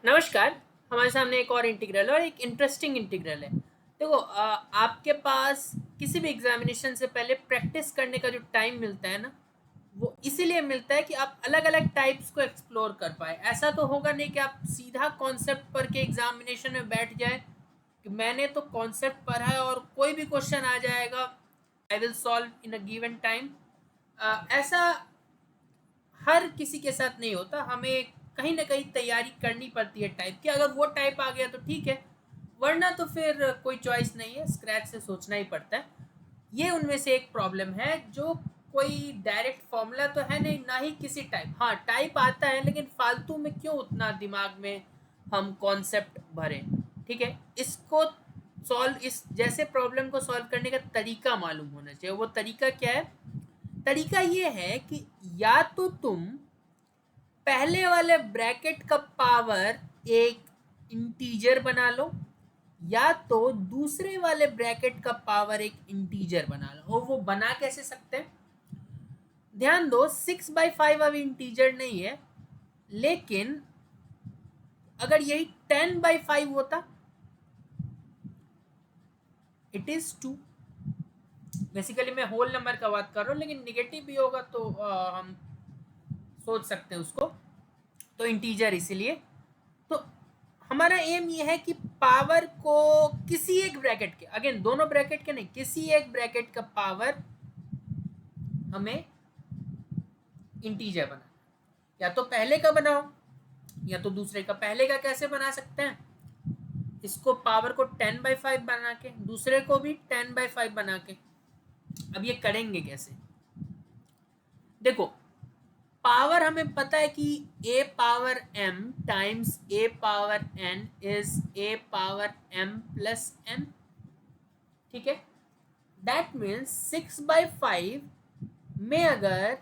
नमस्कार। हमारे सामने एक और इंटीग्रल है और एक इंटरेस्टिंग इंटीग्रल है। देखो, आपके पास किसी भी एग्जामिनेशन से पहले प्रैक्टिस करने का जो टाइम मिलता है ना, वो इसीलिए मिलता है कि आप अलग अलग टाइप्स को एक्सप्लोर कर पाए। ऐसा तो होगा नहीं कि आप सीधा कॉन्सेप्ट पढ़ के एग्जामिनेशन में बैठ जाए कि मैंने तो कॉन्सेप्ट पढ़ा है और कोई भी क्वेश्चन आ जाएगा, I will solve in a given time. ऐसा हर किसी के साथ नहीं होता। हमें कहीं ना कहीं तैयारी करनी पड़ती है टाइप की। अगर वो टाइप आ गया तो ठीक है, वरना तो फिर कोई चॉइस नहीं है, स्क्रैच से सोचना ही पड़ता है। ये उनमें से एक प्रॉब्लम है। जो कोई डायरेक्ट फॉर्मूला तो है नहीं, ना ही किसी टाइप, हाँ टाइप आता है, लेकिन फालतू में क्यों उतना दिमाग में हम कॉन्सेप्ट भरें। ठीक है, इसको सॉल्व, इस जैसे प्रॉब्लम को सॉल्व करने का तरीका मालूम होना चाहिए। वो तरीका क्या है? तरीका ये है कि या तो तुम पहले वाले ब्रैकेट का पावर एक इंटीजर बना लो, या तो दूसरे वाले ब्रैकेट का पावर एक इंटीजर बना लो। और वो बना कैसे सकते हैं? ध्यान दो, 6/5 अभी इंटीजर नहीं है, लेकिन अगर यही 10/5 होता, इट इज 2। बेसिकली मैं होल नंबर का बात कर रहा हूँ, लेकिन निगेटिव भी होगा तो हम सोच सकते हैं उसको। तो इंटीजर इसीलिए। तो हमारा एम ये है कि पावर को किसी एक ब्रैकेट के, अगेन दोनों ब्रैकेट के नहीं, किसी एक ब्रैकेट का पावर हमें इंटीजर बनाना। या तो पहले का बनाओ या तो दूसरे का। पहले का कैसे बना सकते हैं? इसको पावर को 10/5 बना के, दूसरे को भी 10/5 बना के। अब ये करेंगे कैसे? देखो, पावर हमें पता है कि a power m times a power n is a power m plus n। ठीक है, दैट मीन्स 6/5 में अगर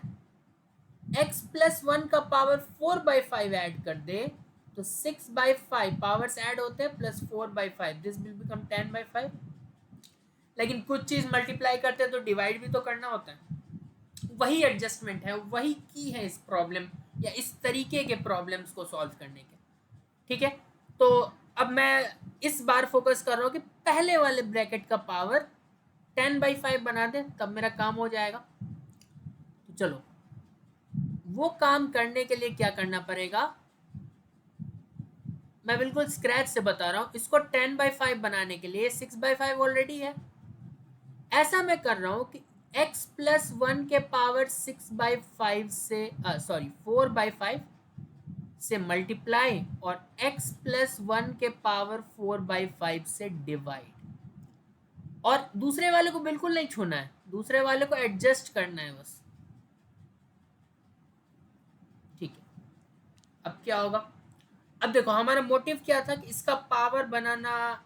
x प्लस 1 का पावर 4/5 ऐड कर दे तो 6/5 पावर्स ऐड होते हैं प्लस 4/5, दिस विल बिकम 10/5। लेकिन कुछ चीज मल्टीप्लाई करते हैं तो डिवाइड भी तो करना होता है। वही एडजस्टमेंट है, वही की है इस प्रॉब्लम या इस तरीके के प्रॉब्लम्स को सॉल्व करने के। ठीक है, तो अब मैं इस बार फोकस कर रहा हूँ कि पहले वाले ब्रैकेट का पावर 10/5 बना दे, तब मेरा काम हो जाएगा। तो चलो, वो काम करने के लिए क्या करना पड़ेगा, मैं बिल्कुल स्क्रैच से बता रहा हूँ। इसको 10/5 बनाने के लिए 6/5 ऑलरेडी है। ऐसा मैं कर रहा हूँ कि x प्लस 1 के पावर 6/5 से, सॉरी 4/5 से मल्टीप्लाई, और x प्लस 1 के पावर 4/5 से डिवाइड। और दूसरे वाले को बिल्कुल नहीं छूना है, दूसरे वाले को एडजस्ट करना है बस। ठीक है, अब क्या होगा? अब देखो, हमारा मोटिव क्या था कि इसका पावर बनाना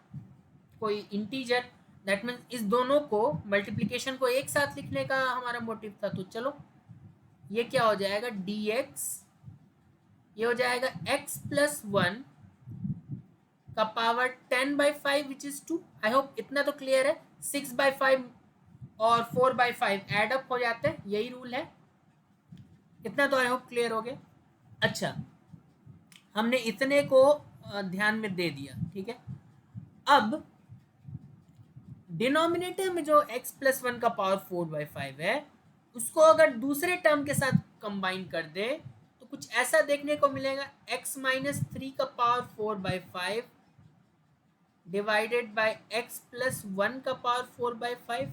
कोई इंटीजर। दैट मीन्स इस दोनों को मल्टीप्लीकेशन को एक साथ लिखने का हमारा मोटिव था। तो चलो, ये क्या हो जाएगा? dx, ये हो जाएगा x प्लस 1 का power 10/5 which is 2। I hope इतना तो क्लियर है। 6/5 और 4/5 एड अप हो जाते हैं, यही रूल है। इतना तो आई होप क्लियर हो गया। अच्छा, हमने इतने को ध्यान में दे दिया। ठीक है, अब डिनोमिनेटर में जो x प्लस 1 का पावर 4/5 है, उसको अगर दूसरे टर्म के साथ कंबाइन कर दे तो कुछ ऐसा देखने को मिलेगा, x माइनस 3 का power 4/5 divided by x plus 1 का पावर 4/5।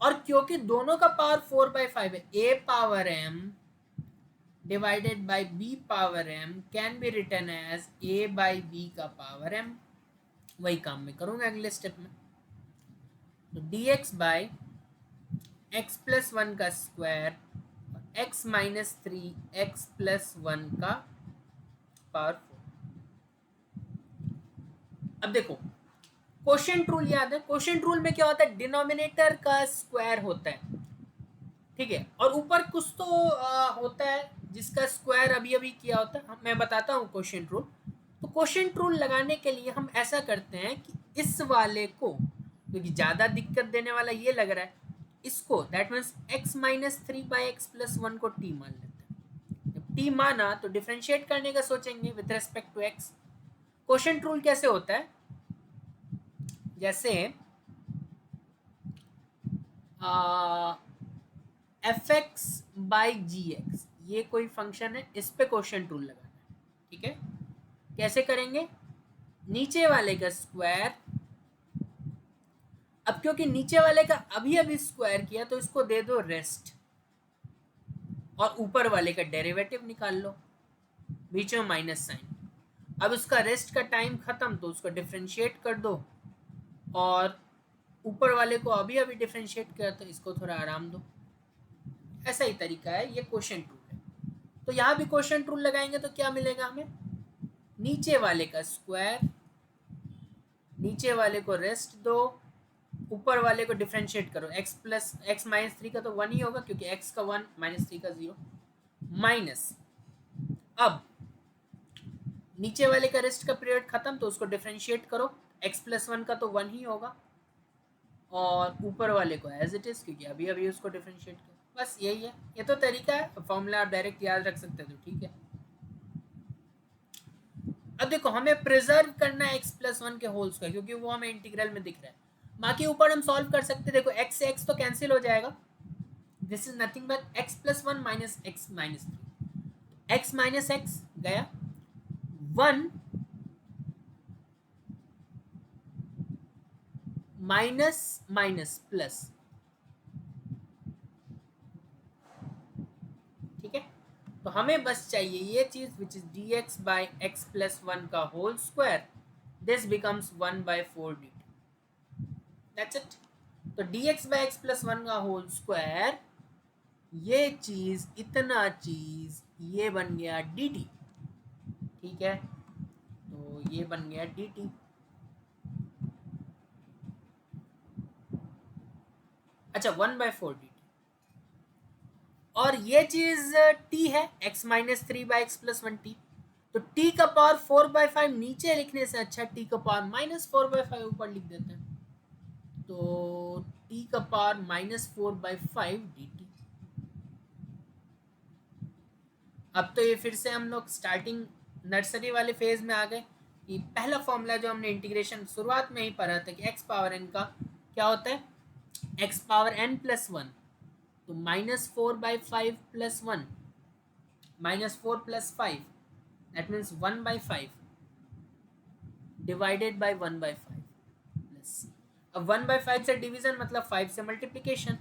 और क्योंकि दोनों का पावर 4/5 है, a power m divided by b power m can be written as a by b का पावर m। वही काम मैं करूंगा अगले स्टेप में। तो dx बाय x प्लस 1 का square, x minus 3 x plus 1 का पावर 4। अब देखो, क्वोशिएंट रूल याद है? क्वोशिएंट रूल में क्या होता है? डिनोमिनेटर का स्क्वायर होता है। ठीक है, और ऊपर कुछ तो होता है जिसका स्क्वायर अभी अभी किया होता है। मैं बताता हूँ क्वोशिएंट रूल। तो क्वोशिएंट रूल लगाने के लिए हम ऐसा करते हैं कि इस वाले को, क्योंकि ज़्यादा दिक्कत देने वाला ये लग रहा है, इसको that means x minus 3 by x plus 1 को t मान लेते हैं। टी माना तो डिफरेंशिएट करने का सोचेंगे with respect to x. Quotient rule कैसे होता है, जैसे f x by g x, ये कोई फंक्शन है, इस पे क्वोशिएंट रूल लगाना है, ठीक है। कैसे करेंगे, नीचे वाले का स्क्वायर, अब क्योंकि नीचे वाले का अभी अभी स्क्वायर किया तो इसको दे दो रेस्ट, और ऊपर वाले का डेरिवेटिव निकाल लो, बीच में माइनस साइन। अब उसका रेस्ट का टाइम खत्म तो उसको डिफरेंशिएट कर दो, और ऊपर वाले को अभी अभी डिफरेंशिएट किया तो इसको थोड़ा आराम दो। ऐसा ही तरीका है, ये क्वोशिएंट रूल है। तो यहाँ भी क्वोशिएंट रूल लगाएंगे तो क्या मिलेगा हमें, नीचे वाले का स्क्वायर, नीचे वाले को रेस्ट दो, ऊपर वाले को डिफरेंशिएट करो, x plus x minus three का तो 1 ही होगा क्योंकि x का 1 माइनस 3 का 0, माइनस, अब नीचे वाले का रेस्ट का पीरियड खत्म तो उसको डिफरेंशिएट करो, x प्लस 1 का तो 1 ही होगा, और ऊपर वाले को एज इट इज क्योंकि अभी अभी उसको डिफरेंशिएट करो। बस यही है, ये तो तरीका है, फॉर्मूला आप डायरेक्ट याद रख सकते हो तो ठीक है। अब देखो हमें प्रिजर्व करना है x प्लस 1 के होल्स का, क्योंकि वो हमें इंटीग्रल में दिख रहा है। बाकी ऊपर हम सॉल्व कर सकते हैं, देखो x से x तो कैंसिल हो जाएगा, this is nothing but x plus 1 minus x minus 3, x minus x गया, 1 माइनस माइनस प्लस, ठीक है। तो हमें बस चाहिए ये चीज which is dx by x plus 1 का whole square, this becomes 1/4 dt, that's it. तो dx बाय x प्लस 1 का होल स्क्वायर, ये चीज इतना चीज ये बन गया dt, ठीक है। तो ये बन गया dt, अच्छा 1/4 dt, और ये चीज t है, x minus 3/x plus 1t, तो t का पावर 4/5 नीचे लिखने से अच्छा t का पावर माइनस 4/5 ऊपर लिख देते हैं, तो t का पावर माइनस 4/5 dt। अब तो ये फिर से हम लोग स्टार्टिंग नर्सरी वाले फेज में आ गए, कि पहला फॉर्मूला जो हमने इंटीग्रेशन शुरुआत में ही पढ़ा था कि x पावर n का क्या होता है, x पावर n प्लस 1, तो minus 4/5 plus 1, minus 4 plus 5, that means 1/5 divided by 1/5 plus, अब 1/5 से डिवीजन मतलब 5 से मल्टीप्लीकेशन,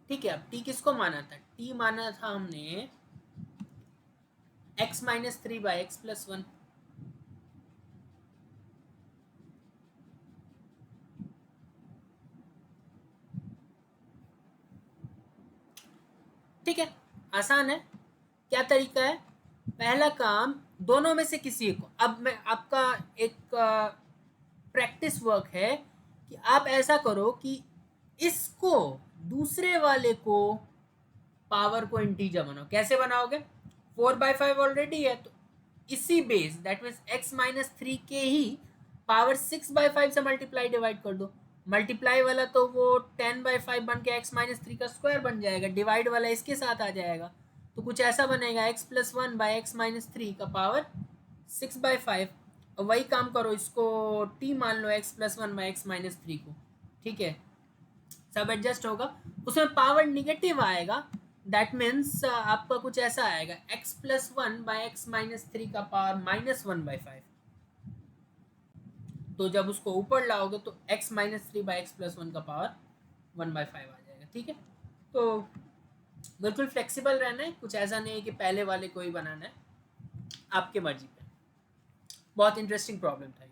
ठीक है। अब t किसको माना था, t माना था हमने x माइनस 3/x प्लस 1, ठीक है, आसान है। क्या तरीका है, पहला काम दोनों में से किसी को, अब मैं आपका एक प्रैक्टिस वर्क है कि आप ऐसा करो कि इसको दूसरे वाले को पावर को इंटीजर बनाओ। कैसे बनाओगे, 4/5 ऑलरेडी है तो इसी base that means x minus 3 के ही पावर 6/5 से मल्टीप्लाई डिवाइड कर दो, मल्टीप्लाई वाला तो वो 10/5 बन के x माइनस 3 का स्क्वायर बन जाएगा, डिवाइड वाला इसके साथ आ जाएगा, तो कुछ ऐसा बनेगा x plus 1 by x minus 3 का पावर 6/5। और वही काम करो, इसको t मान लो x plus 1 by x minus 3 को, ठीक है, सब एडजस्ट होगा, उसमें पावर निगेटिव आएगा, दैट मीन्स आपका कुछ ऐसा आएगा x plus 1 by x minus 3 का पावर माइनस 1/5, तो जब उसको ऊपर लाओगे तो x minus 3 by x plus 1 का पावर 1/5 आ जाएगा, ठीक है। तो बिल्कुल फ्लेक्सिबल रहना है, कुछ ऐसा नहीं है कि पहले वाले को ही बनाना है, आपके मर्जी पे। बहुत इंटरेस्टिंग प्रॉब्लम था।